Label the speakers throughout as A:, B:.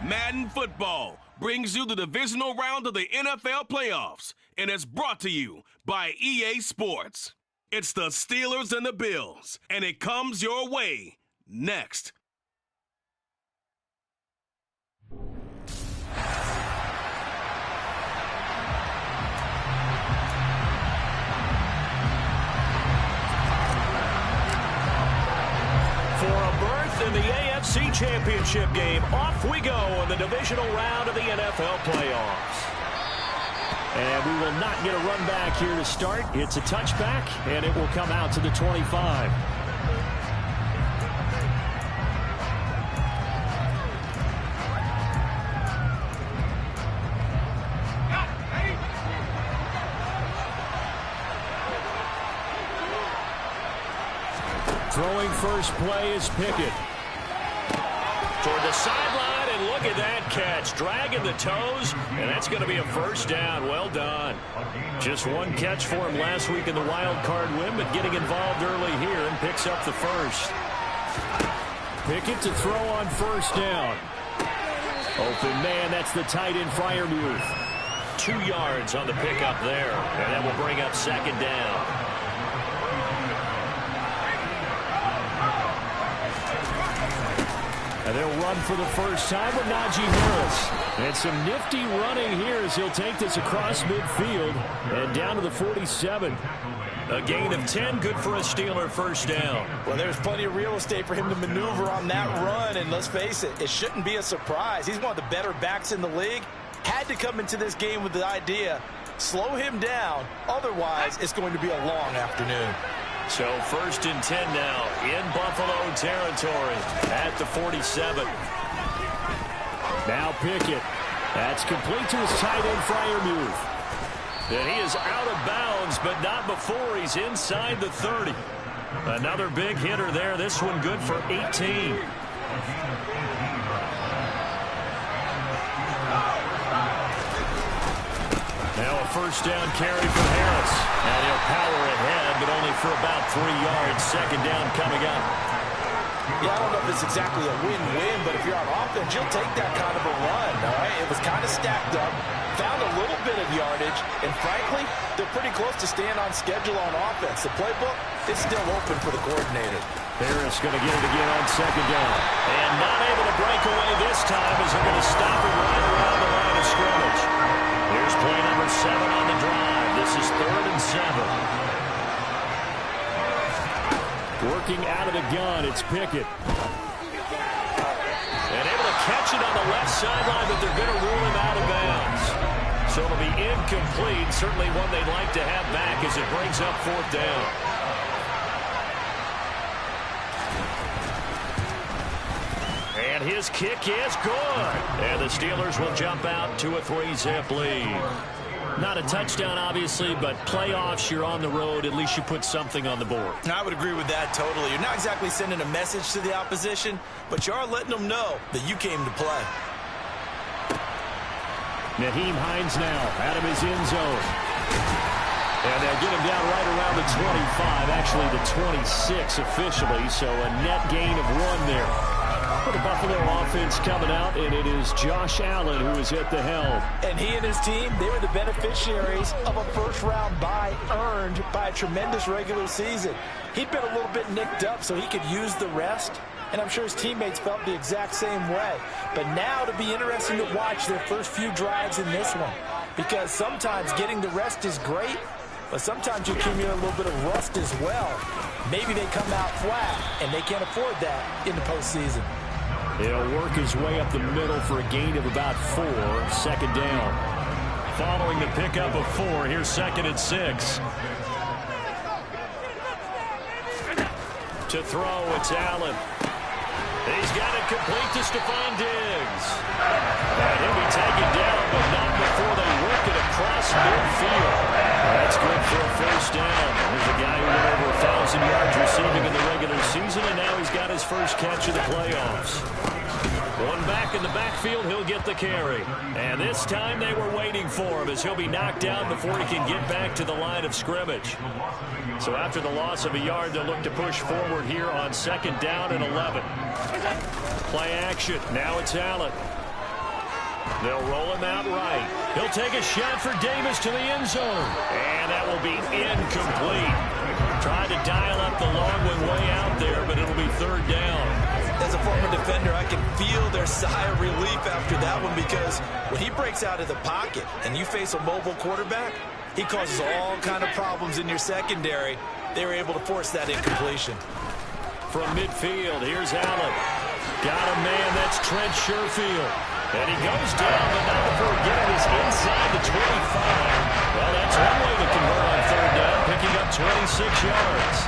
A: Madden Football brings you the divisional round of the NFL playoffs, and it's brought to you by EA Sports. It's the Steelers and the Bills, and it comes your way next.
B: For a berth in the AFC Championship game, off we go in the divisional round of the NFL playoffs. And we will not get a run back here to start. It's a touchback, and it will come out to the 25. Throwing first play is Pickett. Toward the sideline, and look at that catch. Dragging the toes, and that's going to be a first down. Well done. Just one catch for him last week in the wild card win, but getting involved early here and picks up the first. Pickett to throw on first down. Open man, that's the tight end Freiermuth. 2 yards on the pickup there, and that will bring up second down. And they'll run for the first time with Najee Harris. And some nifty running here as he'll take this across midfield and down to the 47. A gain of 10, good for a Steeler first down.
C: Well, there's plenty of real estate for him to maneuver on that run, and let's face it, it shouldn't be a surprise. He's one of the better backs in the league. Had to come into this game with the idea, slow him down, otherwise it's going to be a long afternoon.
B: So first and 10 now in Buffalo territory at the 47. Now Pickett. That's complete to his tight end Freiermuth. And he is out of bounds, but not before he's inside the 30. Another big hitter there. This one good for 18. Now a first down carry for Harris. And he'll power ahead, but only for about 3 yards. Second down coming up.
C: Yeah, I don't know if it's exactly a win-win, but if you're on offense, you'll take that kind of a run, all right? It was kind of stacked up, found a little bit of yardage, and frankly, they're pretty close to staying on schedule on offense. The playbook is still open for the coordinator.
B: Harris going to get it again on second down. And not able to break away this time as they're going to stop it right around the line of scrimmage. Here's play number 7 on the drive. This is 3rd and 7. Working out of the gun, it's Pickett. And able to catch it on the left sideline, but they're going to rule him out of bounds. So it'll be incomplete. Certainly one they'd like to have back as it brings up 4th down. And his kick is good. And the Steelers will jump out to a 3-zip lead. Not a touchdown, obviously, but playoffs, you're on the road. At least you put something on the board.
C: I would agree with that totally. You're not exactly sending a message to the opposition, but you are letting them know that you came to play.
B: Nyheim Hines now out of his end zone. And they'll get him down right around the 25, actually the 26 officially, so a net gain of 1 there. For the Buffalo offense coming out, and it is Josh Allen who is at the helm.
C: And he and his team, they were the beneficiaries of a first-round bye earned by a tremendous regular season. He'd been a little bit nicked up, so he could use the rest, and I'm sure his teammates felt the exact same way. But now it'll be interesting to watch their first few drives in this one, because sometimes getting the rest is great, but sometimes you accumulate a little bit of rust as well. Maybe they come out flat, and they can't afford that in the postseason.
B: He'll work his way up the middle for a gain of about 4. Second down. Following the pickup of 4, here's 2nd and 6. To throw, it's Allen. He's got it complete to Stephon Diggs. And he'll be taken down, but not before they work it across midfield. That's good for a first down. There's a guy who went over 1,000 yards receiving in the regular season, and now he's got his first catch of the playoffs. One back in the backfield, he'll get the carry. And this time they were waiting for him as he'll be knocked down before he can get back to the line of scrimmage. So after the loss of a yard, they'll look to push forward here on 2nd down and 11. Play action. Now it's Allen. They'll roll him out right. He'll take a shot for Davis to the end zone. And that will be incomplete. Tried to dial up the long one way out there, but it'll be third down.
C: As a former defender, I can feel their sigh of relief after that one, because when he breaks out of the pocket and you face a mobile quarterback, he causes all kind of problems in your secondary. They were able to force that incompletion.
B: From midfield, here's Allen. Got a man, that's Trent Sherfield. And he goes down, but not before getting us inside the 25. Well, that's one way to convert on third down, picking up 26 yards.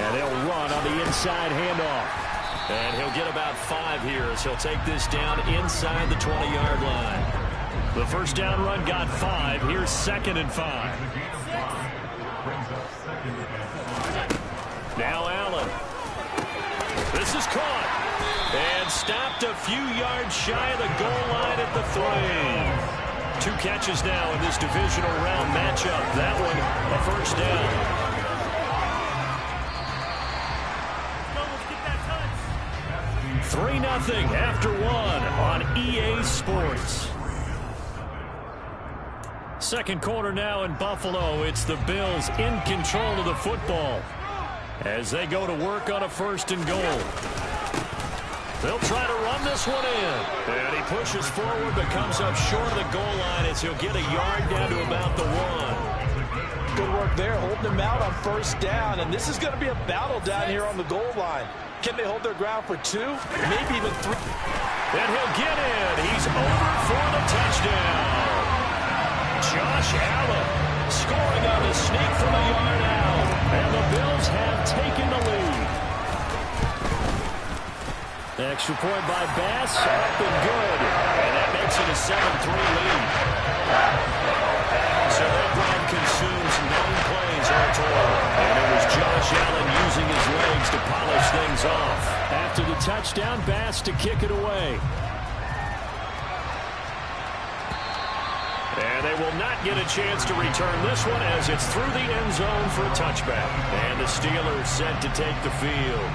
B: And they'll run on the inside handoff. And he'll get about 5 here as he'll take this down inside the 20-yard line. The first down run got 5. Here's 2nd and 5. Now Allen. This is caught. And stopped a few yards shy of the goal line at the 3. 2 catches now in this divisional round matchup. That one a first down. 3-0 after 1 on EA Sports. Second quarter now in Buffalo. It's the Bills in control of the football as they go to work on a 1st and goal. They'll try to run this one in. And he pushes forward but comes up short of the goal line as he'll get a yard down to about the 1.
C: Good work there, holding him out on 1st down. And this is going to be a battle down here on the goal line. Can they hold their ground for 2? Maybe even 3.
B: And he'll get in. He's over for the touchdown. Josh Allen scoring on the sneak from a yard out. And the Bills have taken the lead. The extra point by Bass, up and good. And that makes it a 7-3 lead. So that drive consumes 9 plays all total. And it was Josh Allen using his legs to polish things off. After the touchdown, Bass to kick it away. And they will not get a chance to return this one as it's through the end zone for a touchback. And the Steelers set to take the field.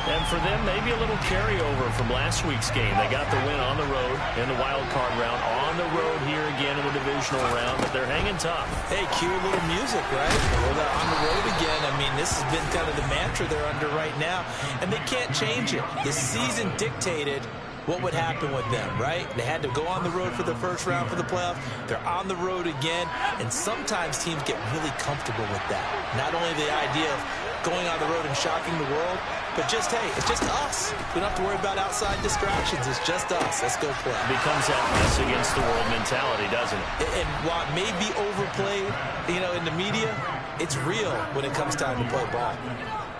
B: And for them, maybe a little carryover from last week's game. They got the win on the road in the wild card round, on the road here again in the divisional round, but they're hanging tough.
C: Hey, cue a little music, right? Well, they're on the road again. I mean, this has been kind of the mantra they're under right now, and they can't change it. The season dictated what would happen with them, right? They had to go on the road for the first round for the playoffs. They're on the road again, and sometimes teams get really comfortable with that. Not only the idea of going on the road and shocking the world, but just, hey, it's just us. We don't have to worry about outside distractions. It's just us. Let's go play.
B: It becomes that us against the world mentality, doesn't it?
C: And while it may be overplayed, in the media, it's real when it comes time to play ball.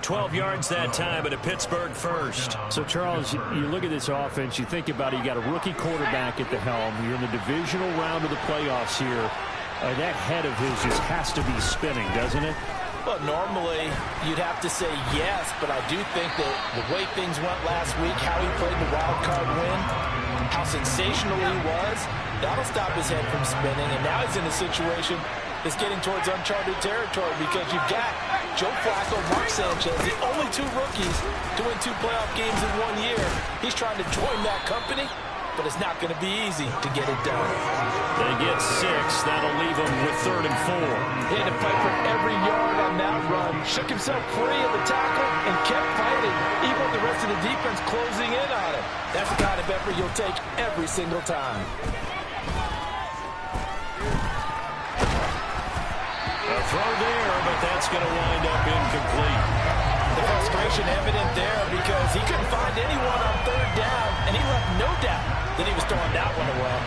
B: 12 yards that time, but a Pittsburgh first.
D: So, Charles, you look at this offense, you think about it, you got a rookie quarterback at the helm. You're in the divisional round of the playoffs here. That head of his just has to be spinning, doesn't it?
C: Well, normally you'd have to say yes, but I do think that the way things went last week, how he played the wild card win, how sensational he was, that'll stop his head from spinning. And now he's in a situation that's getting towards uncharted territory because you've got Joe Flacco, Mark Sanchez, the only 2 rookies to win 2 playoff games in 1 year. He's trying to join that company, but it's not going to be easy to get it done.
B: They get 6. That'll leave them with 3rd and 4.
C: He had to fight for every yard on that run. Shook himself free of the tackle and kept fighting, even with the rest of the defense closing in on him. That's the kind of effort you'll take every single time.
B: A throw there, but that's going to wind up incomplete.
C: The frustration evident there because he couldn't find anyone on 3rd down, and he left no doubt that he was throwing that one away.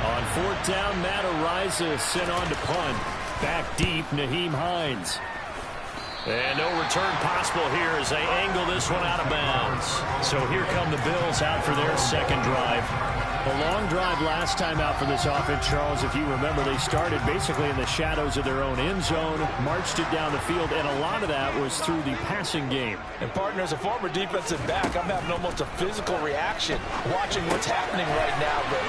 B: On 4th down, Matt Ariza sent on to punt. Back deep, Nyheim Hines. And no return possible here as they angle this one out of bounds. So here come the Bills out for their 2nd drive.
D: A long drive last time out for this offense, Charles. If you remember, they started basically in the shadows of their own end zone, marched it down the field, and a lot of that was through the passing game.
C: And, partner, as a former defensive back, I'm having almost a physical reaction watching what's happening right now. But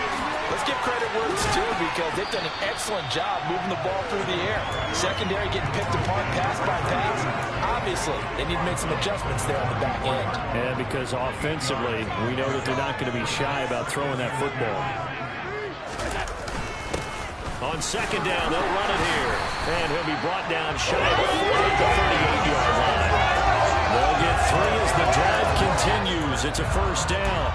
C: let's give credit where it's due because they've done an excellent job moving the ball through the air. Secondary getting picked apart pass by pass. Obviously, they need to make some adjustments there on the back end.
D: And because offensively, we know that they're not going to be shy about throwing that football.
B: On second down, they'll run it here. And he'll be brought down shy of the 38-yard line. They'll get 3 as the drive continues. It's a first down.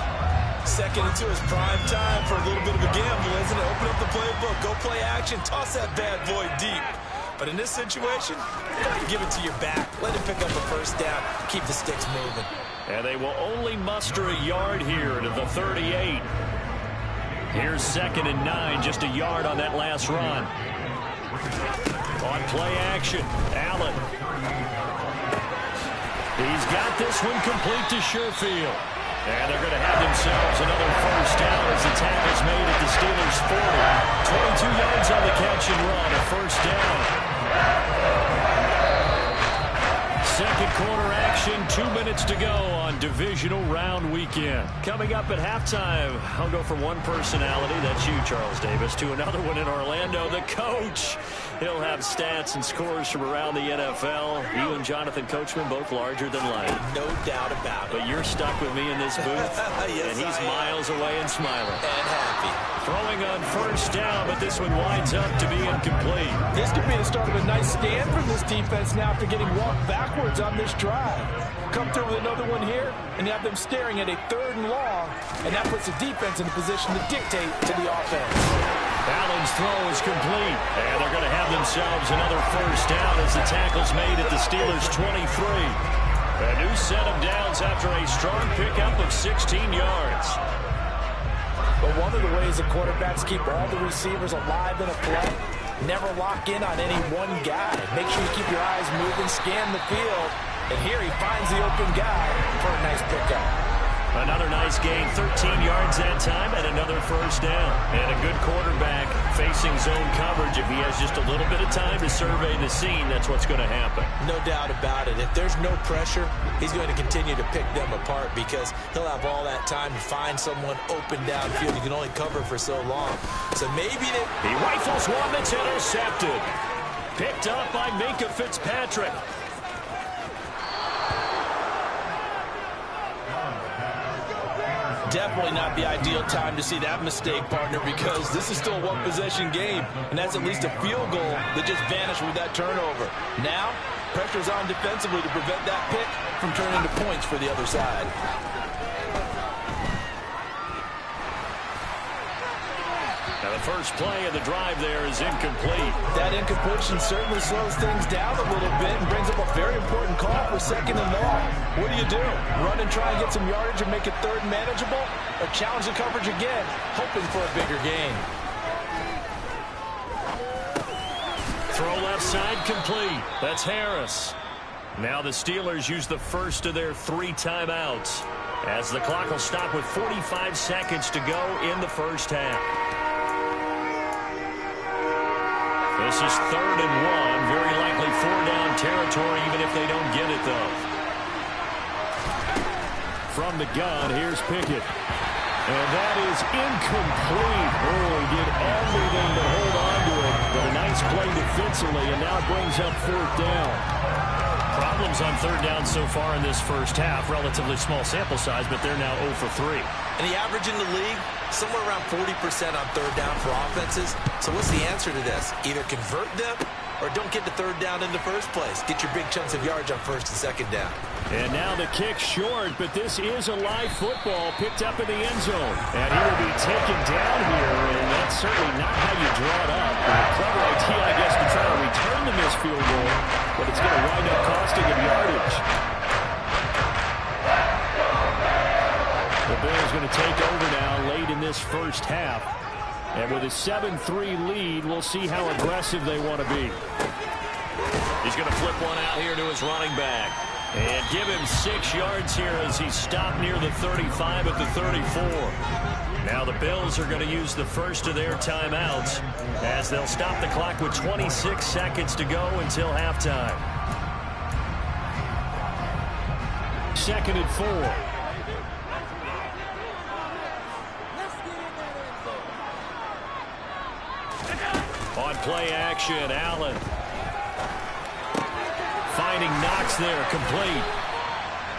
C: Second into his prime time for a little bit of a gamble, isn't it? Open up the playbook, go play action, toss that bad boy deep. But in this situation, give it to your back. Let him pick up a first down. Keep the sticks moving.
B: And they will only muster a yard here to the 38. Here's 2nd and 9, just a yard on that last run. On play action, Allen. He's got this one complete to Sherfield. And they're going to have themselves another first down as the tackle's made at the Steelers' 40. 22 yards on the catch and run, a first down. Second quarter action, 2 minutes to go on divisional round weekend. Coming up at halftime, I'll go from one personality, that's you, Charles Davis, to another one in Orlando, the coach. He'll have stats and scores from around the NFL. You and Jonathan Coachman, both larger than life.
C: No doubt about it.
B: But you're stuck with me in this booth,
C: yes,
B: and he's miles away and smiling.
C: And happy.
B: Throwing on first down, but this one winds up to be incomplete.
C: This could be the start of a nice stand from this defense now after getting walked backwards on this drive. Come through with another one here, and have them staring at a 3rd and long, and that puts the defense in a position to dictate to the offense.
B: Allen's throw is complete, and they're going to have themselves another first down as the tackle's made at the Steelers' 23. A new set of downs after a strong pickup of 16 yards.
C: But one of the ways the quarterbacks keep all the receivers alive in a play, never lock in on any one guy. Make sure you keep your eyes moving, scan the field, and here he finds the open guy for a nice pickup.
B: Another nice gain, 13 yards that time, and another first down. And a good quarterback facing zone coverage. If he has just a little bit of time to survey the scene, that's what's going to happen.
C: No doubt about it. If there's no pressure, he's going to continue to pick them apart because he'll have all that time to find someone open downfield. You can only cover for so long. So maybe
B: he rifles one that's intercepted. Picked up by Minkah Fitzpatrick.
C: Definitely not the ideal time to see that mistake, partner, because this is still a one-possession game, and that's at least a field goal that just vanished with that turnover. Now, pressure's on defensively to prevent that pick from turning into points for the other side.
B: Now the first play of the drive there is incomplete.
C: That incompletion certainly slows things down a little bit and brings up a very important call for 2nd and long. What do? Run and try and get some yardage and make it 3rd and manageable? Or challenge the coverage again, hoping for a bigger gain?
B: Throw left side complete. That's Harris. Now the Steelers use the first of their 3 timeouts as the clock will stop with 45 seconds to go in the first half. This is 3rd and 1, very likely 4-down territory even if they don't get it though.
D: From the gun, here's Pickett. And that is incomplete. Oh, he did everything to hold on to it. But a nice play defensively, and now it brings up 4th down.
B: Problems on 3rd down so far in this first half. Relatively small sample size, but they're now 0 for 3.
C: And the average in the league, somewhere around 40% on 3rd down for offenses. So what's the answer to this? Either convert them or don't get to 3rd down in the first place. Get your big chunks of yards on 1st and 2nd down.
D: And now the kick short, but this is a live football picked up in the end zone. And he will be taken down here, and that's certainly not how you draw it up. A clever idea, I guess, to try to return the missed field goal, but it's going to wind up costing him yardage. The Bills going to take over now late in this first half. And with a 7-3 lead, we'll see how aggressive they want to be.
B: He's going to flip one out here to his running back. And give him 6 yards here as he stopped near the 35 at the 34. Now the Bills are going to use the first of their timeouts as they'll stop the clock with 26 seconds to go until halftime.
D: 2nd and 4.
B: On play action, Allen finding Knox there, complete.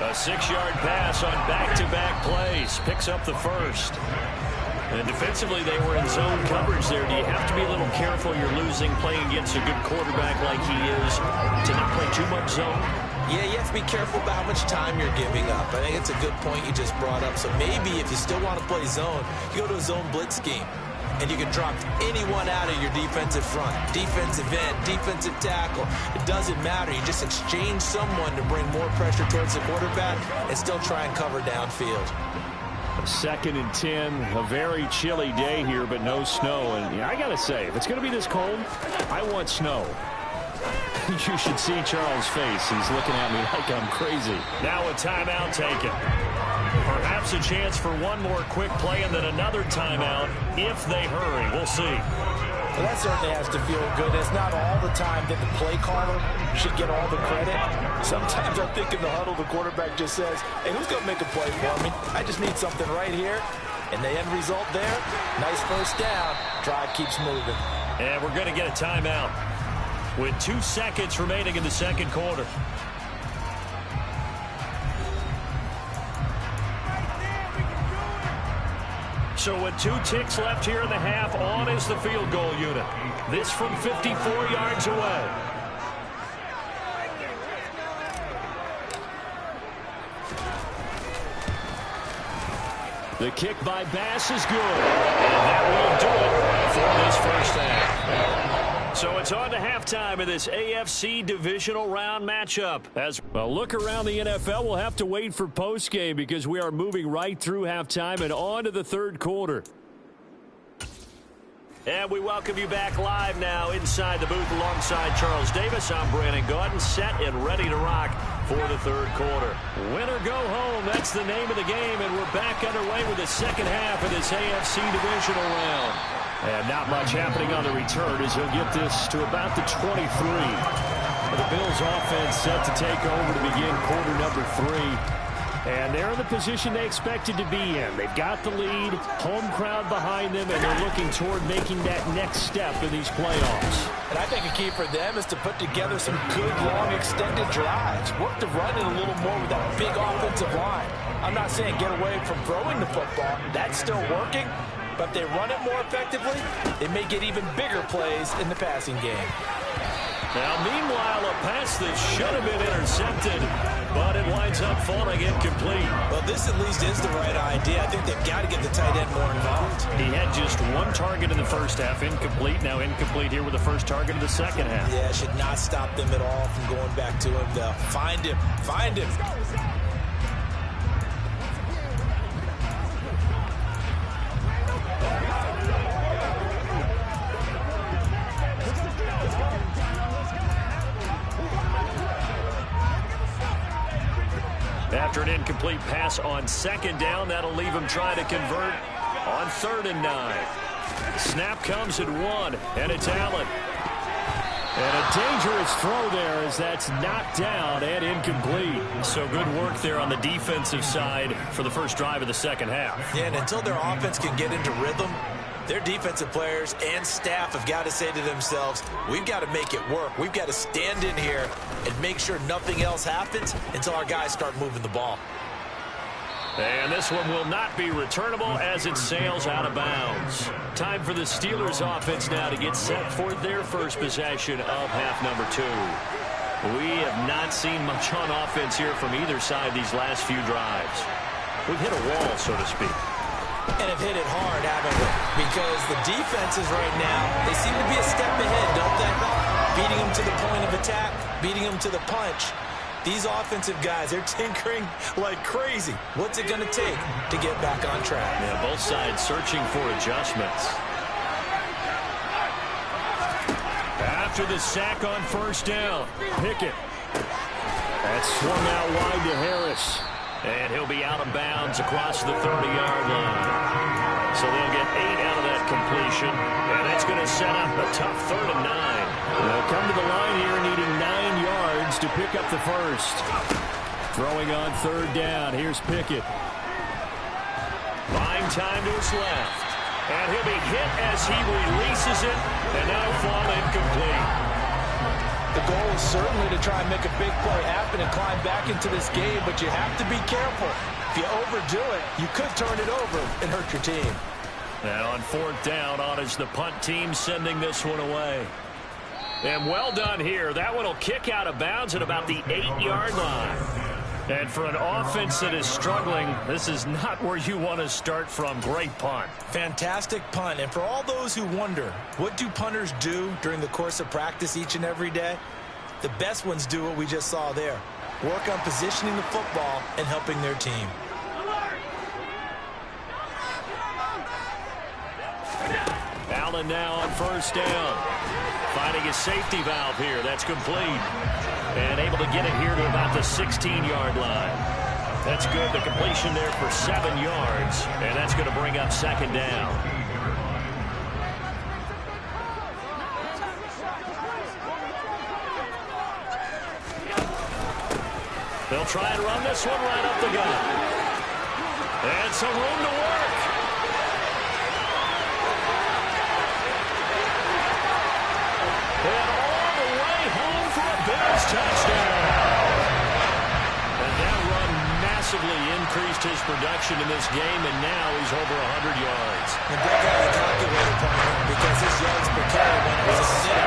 B: A 6-yard pass on back-to-back plays. Picks up the first. And defensively, they were in zone coverage there. Do you have to be a little careful you're losing playing against a good quarterback like he is to not play too much zone?
C: Yeah, you have to be careful about how much time you're giving up. I think it's a good point you just brought up. So maybe if you still want to play zone, you go to a zone blitz scheme. And you can drop anyone out of your defensive front. Defensive end, defensive tackle. It doesn't matter. You just exchange someone to bring more pressure towards the quarterback and still try and cover downfield.
D: 2nd and 10, a very chilly day here, but no snow. And I got to say, if it's going to be this cold, I want snow. You should see Charles' face. He's looking at me like I'm crazy.
B: Now a timeout taken. Perhaps a chance for one more quick play and then another timeout if they hurry. We'll see.
C: Well, that certainly has to feel good. It's not all the time that the play caller should get all the credit. Sometimes I think in the huddle, the quarterback just says, hey, who's going to make a play for me? I just need something right here. And the end result there, nice first down. Drive keeps moving.
B: And we're going to get a timeout with 2 seconds remaining in the second quarter. So with 2 ticks left here in the half, on is the field goal unit. This from 54 yards away.
D: The kick by Bass is good.
B: And that will do it for this first half. So it's on to halftime of this AFC divisional round matchup. As
D: well, look around the NFL. We'll have to wait for postgame because we are moving right through halftime and on to the third quarter.
B: And we welcome you back live now inside the booth alongside Charles Davis. I'm Brandon Gaudin, set and ready to rock for the third quarter. Win or go home, that's the name of the game, and we're back underway with the second half of this AFC divisional round.
D: And not much happening on the return as he'll get this to about the 23. The Bills offense set to take over to begin quarter number 3. And they're in the position they expected to be in. They've got the lead, home crowd behind them, and they're looking toward making that next step in these playoffs.
C: And I think a key for them is to put together some good, long, extended drives. Work the run in a little more with that big offensive line. I'm not saying get away from throwing the football. That's still working. But if they run it more effectively, they may get even bigger plays in the passing game.
B: Now, meanwhile, a pass that should have been intercepted, but it winds up falling incomplete.
C: Well, this at least is the right idea. I think they've got to get the tight end more involved.
B: He had just 1 target in the first half, incomplete. Now incomplete here with the first target of the second half.
C: Yeah, it should not stop them at all from going back to him, though. Find him. Find him.
B: After an incomplete pass on second down, that'll leave him trying to convert on 3rd and 9. Snap comes at 1, and it's Allen.
D: And a dangerous throw there as that's knocked down and incomplete.
B: So good work there on the defensive side for the first drive of the second half.
C: Yeah, and until their offense can get into rhythm, their defensive players and staff have got to say to themselves, we've got to make it work. We've got to stand in here and make sure nothing else happens until our guys start moving the ball.
B: And this one will not be returnable as it sails out of bounds. Time for the Steelers offense now to get set for their first possession of half number 2. We have not seen much on offense here from either side these last few drives. We've hit a wall, so to speak.
C: And have hit it hard, haven't we? Because the defenses right now, they seem to be a step ahead, don't they? Beating them to the point of attack, beating them to the punch. These offensive guys, they're tinkering like crazy. What's it going to take to get back on track?
B: Yeah, both sides searching for adjustments.
D: After the sack on first down, Pickett. That's swung out wide to Harris.
B: And he'll be out of bounds across the 30-yard line. So they'll get 8 out of that completion. And that's going to set up a tough 3rd and 9.
D: They'll come to the line here needing 9 yards to pick up the first. Throwing on 3rd down. Here's Pickett.
B: Buying time to his left. And he'll be hit as he releases it. And that'll fall incomplete.
C: The goal is certainly to try and make a big play happen and climb back into this game, but you have to be careful. If you overdo it, you could turn it over and hurt your team.
B: And on fourth down, on is the punt team sending this one away. And well done here. That one will kick out of bounds at about the 8-yard line. And for an offense that is struggling, this is not where you want to start from. Great punt.
C: Fantastic punt. And for all those who wonder, what do punters do during the course of practice each and every day? The best ones do what we just saw there. Work on positioning the football and helping their team.
B: Allen now on first down. Finding his safety valve here. That's complete. And able to get it here to about the 16-yard line. That's good. The completion there for 7 yards. And that's going to bring up second down. They'll try and run this one right up the gut. And some room to work. And all the way home for a Bears touchdown. And that run massively increased his production in this game, and now he's over 100 yards.
C: And break out the calculator partner because his yards per carry when it was a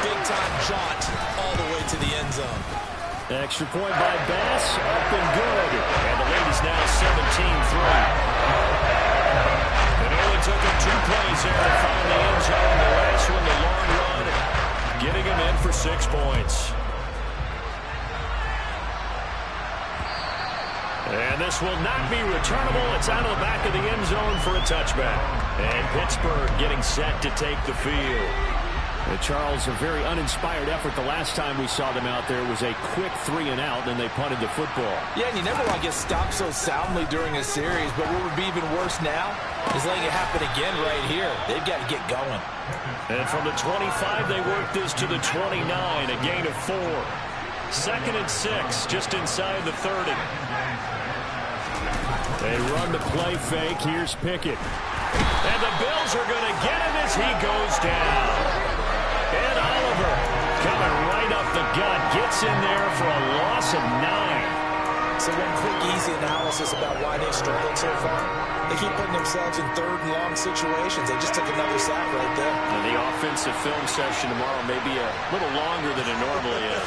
C: big-time jaunt all the way to the end zone.
B: Extra point by Bass, up and good. And the lead is now 17-3. It only took him 2 plays there to find the end zone. The last one, the long run, getting him in for 6 points. And this will not be returnable. It's out of the back of the end zone for a touchback. And Pittsburgh getting set to take the field.
D: And Charles, a very uninspired effort. The last time we saw them out there was a quick 3-and-out, and they punted the football.
C: Yeah, and you never want to get stopped so soundly during a series, but what would be even worse now is letting it happen again right here. They've got to get going.
B: And from the 25, they work this to the 29, a gain of 4. 2nd and 6, just inside the 30.
D: They run the play fake. Here's Pickett.
B: And the Bills are going to get him as he goes down. And Oliver coming right up the gut, gets in there for a loss of 9.
C: So one quick, easy analysis about why they've struggled so far. They keep putting themselves in 3rd and long situations. They just took another sack right there.
B: And the offensive film session tomorrow may be a little longer than it normally is.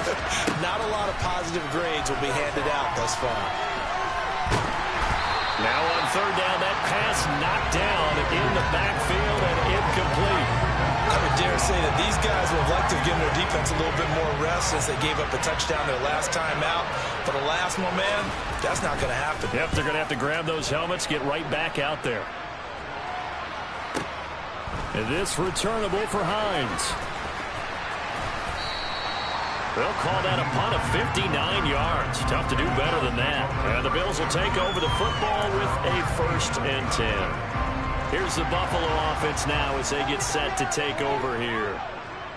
C: Not a lot of positive grades will be handed out thus far.
B: Now on 3rd down, that pass knocked down in the backfield and incomplete.
C: I would dare say that these guys would have liked to have given their defense a little bit more rest since they gave up a touchdown their last time out. For the last one, man, that's not going to happen.
B: Yep, they're going to have to grab those helmets, get right back out there.
D: And this returnable for Hines.
B: They'll call that a punt of 59 yards. Tough to do better than that. And the Bills will take over the football with a 1st and 10. Here's the Buffalo offense now as they get set to take over here.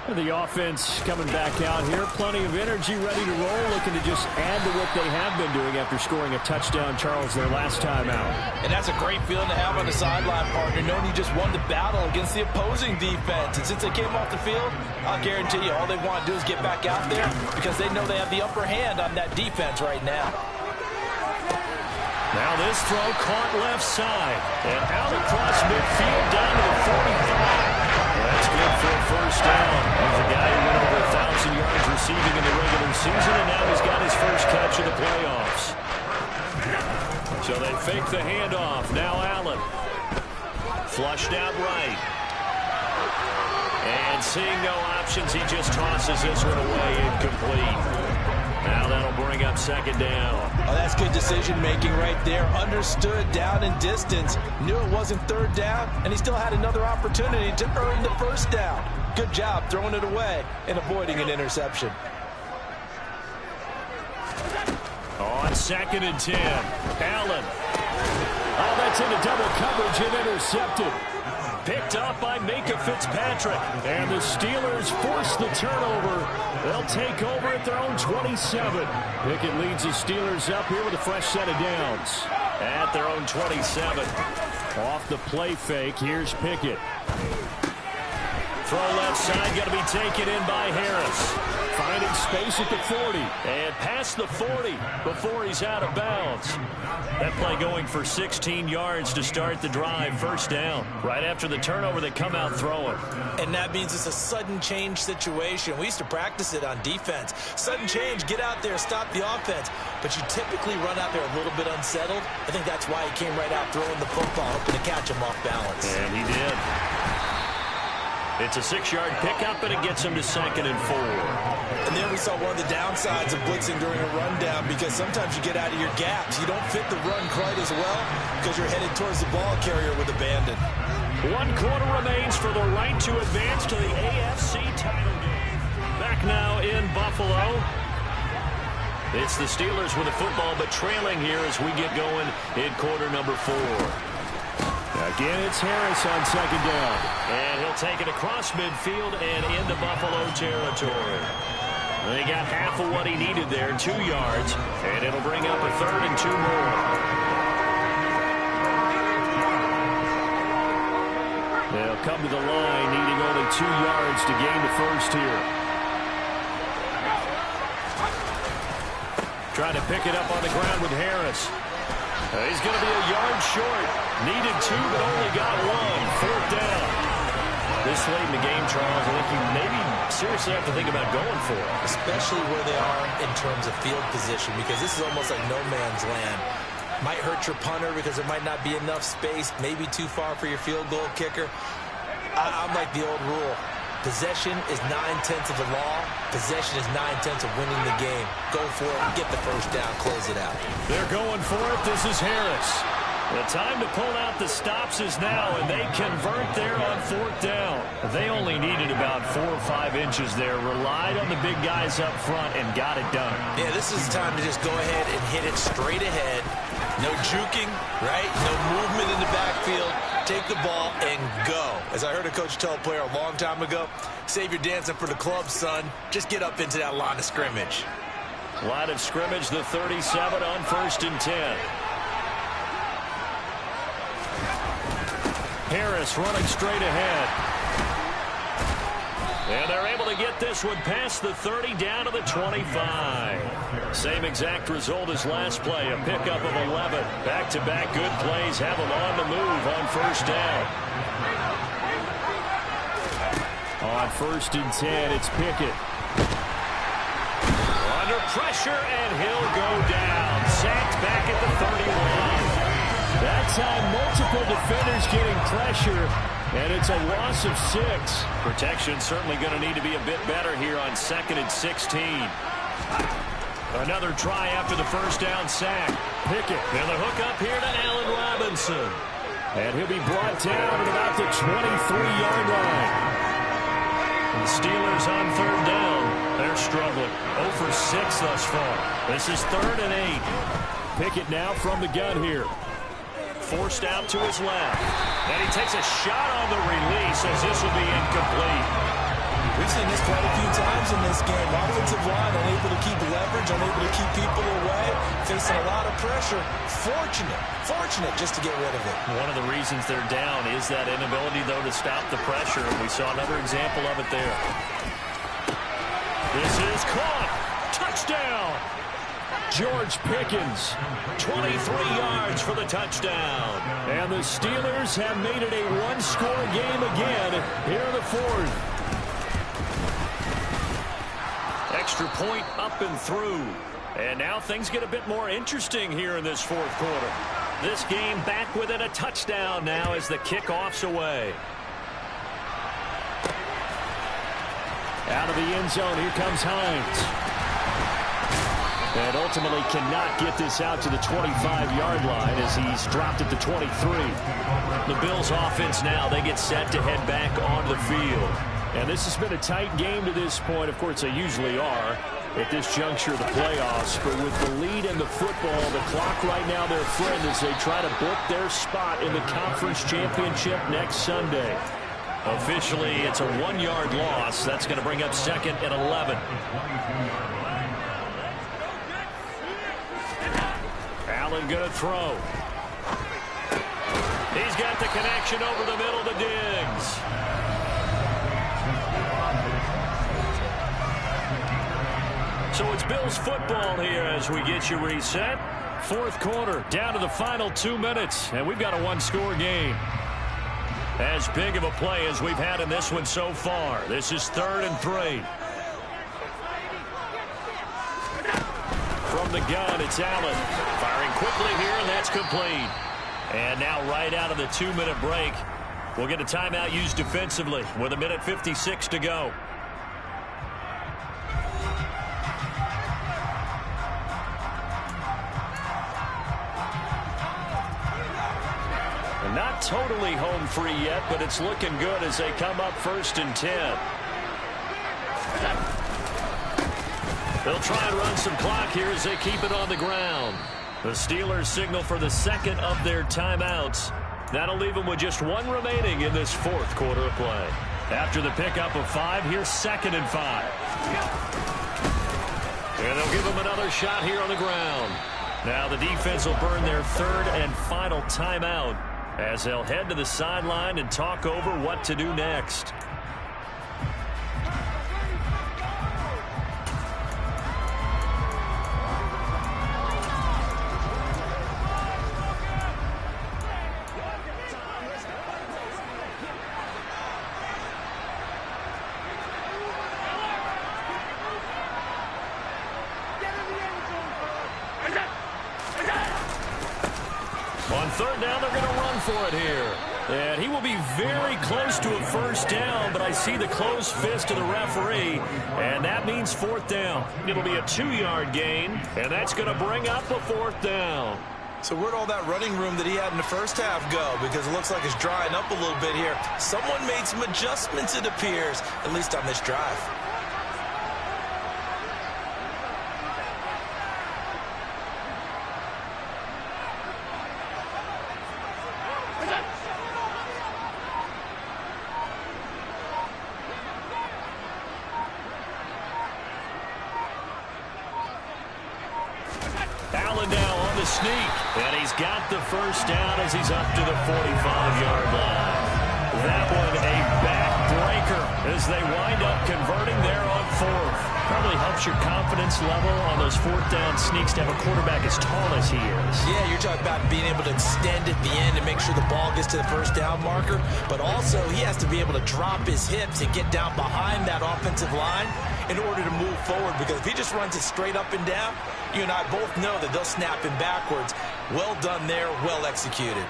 D: And the offense coming back out here. Plenty of energy, ready to roll, looking to just add to what they have been doing after scoring a touchdown, Charles, their last time out.
C: And that's a great feeling to have on the sideline, partner, knowing you just won the battle against the opposing defense. And since they came off the field, I'll guarantee you all they want to do is get back out there because they know they have the upper hand on that defense right now.
B: Now this throw caught left side. And out across midfield down to the 45. That's good for a 1st down. He's a guy who went over 1,000 yards receiving in the regular season, and now he's got his first catch of the playoffs. So they fake the handoff. Now Allen. Flushed out right. And seeing no options, he just tosses this one away incomplete. Now that'll bring up 2nd down.
C: Oh, that's good decision-making right there. Understood down and distance. Knew it wasn't 3rd down, and he still had another opportunity to earn the 1st down. Good job throwing it away and avoiding an interception.
B: On 2nd and 10, Allen.
D: Oh, that's into double coverage and intercepted.
B: Picked up by Minka Fitzpatrick.
D: And the Steelers force the turnover. They'll take over at their own 27. Pickett leads the Steelers up here with a fresh set of downs.
B: At their own 27.
D: Off the play fake, here's Pickett.
B: Throw left side, going to be taken in by Harris.
D: Finding space at the 40.
B: And past the 40 before he's out of bounds. That play going for 16 yards to start the drive. First down. Right after the turnover, they come out throwing.
C: And that means it's a sudden change situation. We used to practice it on defense. Sudden change, get out there, stop the offense. But you typically run out there a little bit unsettled. I think that's why he came right out throwing the football, hoping to catch him off balance.
B: And he did. It's a 6-yard pickup, and it gets him to 2nd and 4.
C: And then we saw one of the downsides of blitzing during a rundown, because sometimes you get out of your gaps. You don't fit the run quite as well because you're headed towards the ball carrier with abandon.
B: 1 quarter remains for the right to advance to the AFC title game. Back now in Buffalo. It's the Steelers with the football, but trailing here as we get going in quarter number 4.
D: Again, it's Harris on 2nd down.
B: And he'll take it across midfield and into Buffalo territory. They got half of what he needed there, 2 yards, and it'll bring up a 3rd and 2 more.
D: They'll come to the line, needing only 2 yards to gain the first here.
B: Trying to pick it up on the ground with Harris. He's going to be a yard short. Needed 2, but only got 1. 4th down. This late in the game, Charles, I think you maybe seriously have to think about going for it.
C: Especially where they are in terms of field position, because this is almost like no man's land. Might hurt your punter because there might not be enough space, maybe too far for your field goal kicker. I'm like the old rule. Possession is 9/10 of the law. Possession is 9/10 of winning the game. Go for it, get the first down, close it out.
B: They're going for it. This is Harris. The time to pull out the stops is now, and they convert there on 4th down. They only needed about 4 or 5 inches there, relied on the big guys up front, and got it done.
C: Yeah, this is time to just go ahead and hit it straight ahead. No juking, right? No movement in the backfield. Take the ball and go. As I heard a coach tell a player a long time ago, save your dancing for the club, son. Just get up into that line of scrimmage.
B: Line of scrimmage, the 37 on 1st and 10. Harris running straight ahead. And they're able to get this one past the 30 down to the 25. Same exact result as last play, a pickup of 11. Back-to-back good plays have them on the move on 1st down.
D: On 1st and 10, it's Pickett.
B: Under pressure, and he'll go down. Sacked back at the 31.
D: That time, multiple defenders getting pressure, and it's a loss of 6.
B: Protection certainly going to need to be a bit better here on 2nd and 16. Another try after the 1st down sack.
D: Pickett.
B: And the hook up here to Allen Robinson.
D: And he'll be brought down at about the 23-yard line.
B: The Steelers on 3rd down. They're struggling. 0 for 6 thus far. This is 3rd and 8.
D: Pickett now from the gun here.
B: Forced out to his left. And he takes a shot on the release as this will be incomplete.
C: We've seen this quite a few times in this game. Offensive line unable to keep leverage, unable to keep people away, facing a lot of pressure. Fortunate just to get rid of it.
B: One of the reasons they're down is that inability, though, to stop the pressure. And we saw another example of it there. This is caught. Touchdown.
D: George Pickens.
B: 23 yards for the touchdown.
D: And the Steelers have made it a one-score game again here in the 4th.
B: Extra point up and through. And now things get a bit more interesting here in this 4th quarter. This game back within a touchdown now as the kickoff's away.
D: Out of the end zone, here comes Hines. And ultimately cannot get this out to the 25-yard line as he's dropped at the 23.
B: The Bills offense now, they get set to head back onto the field.
D: And this has been a tight game to this point. Of course, they usually are at this juncture of the playoffs. But with the lead in the football, the clock right now their friend as they try to book their spot in the conference championship next Sunday.
B: Officially, it's a 1-yard loss. That's going to bring up 2nd and 11. Allen going to throw. He's got the connection over the middle to Diggs. So it's Bills football here as we get you reset. Fourth quarter, down to the final 2 minutes, and we've got a one-score game. As big of a play as we've had in this one so far. This is 3rd and 3. From the gun, it's Allen. Firing quickly here, and that's complete. And now right out of the 2-minute break, we'll get a timeout used defensively with 1:56 to go. Not totally home free yet, but it's looking good as they come up 1st and 10. They'll try and run some clock here as they keep it on the ground. The Steelers signal for the second of their timeouts. That'll leave them with just one remaining in this fourth quarter of play. After the pickup of 5, here's 2nd and 5. And they'll give them another shot here on the ground. Now the defense will burn their 3rd and final timeout as they'll head to the sideline and talk over what to do next. On 3rd down, they're going to run for it here. And he will be very close to a 1st down, but I see the closed fist of the referee, and that means 4th down. It'll be a 2-yard gain, and that's going to bring up a 4th down.
C: So where'd all that running room that he had in the first half go? Because it looks like it's drying up a little bit here. Someone made some adjustments, it appears, at least on this drive.
B: Allen now on the sneak, and he's got the 1st down as he's up to the 45-yard line. That one a backbreaker as they wind up converting there on 4th. Probably helps your confidence level on those 4th down sneaks to have a quarterback as tall as he is.
C: Yeah, you're talking about being able to extend at the end and make sure the ball gets to the 1st down marker, but also he has to be able to drop his hips and get down behind that offensive line in order to move forward, because if he just runs it straight up and down, you and I both know that they'll snap him backwards. Well done there, well executed.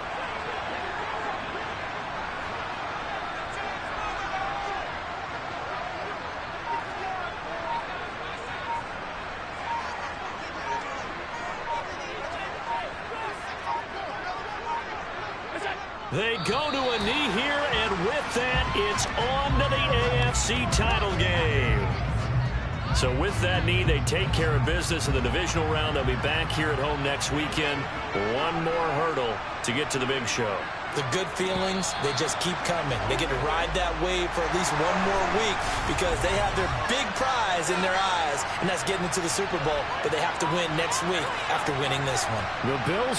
B: They go to a knee here, and with that, it's on to the AFC title game. So with that knee, they take care of business in the divisional round. They'll be back here at home next weekend. One more hurdle to get to the big show.
C: The good feelings, they just keep coming. They get to ride that wave for at least one more week because they have their big prize in their eyes, and that's getting into the Super Bowl. But they have to win next week after winning this one.
B: The Bills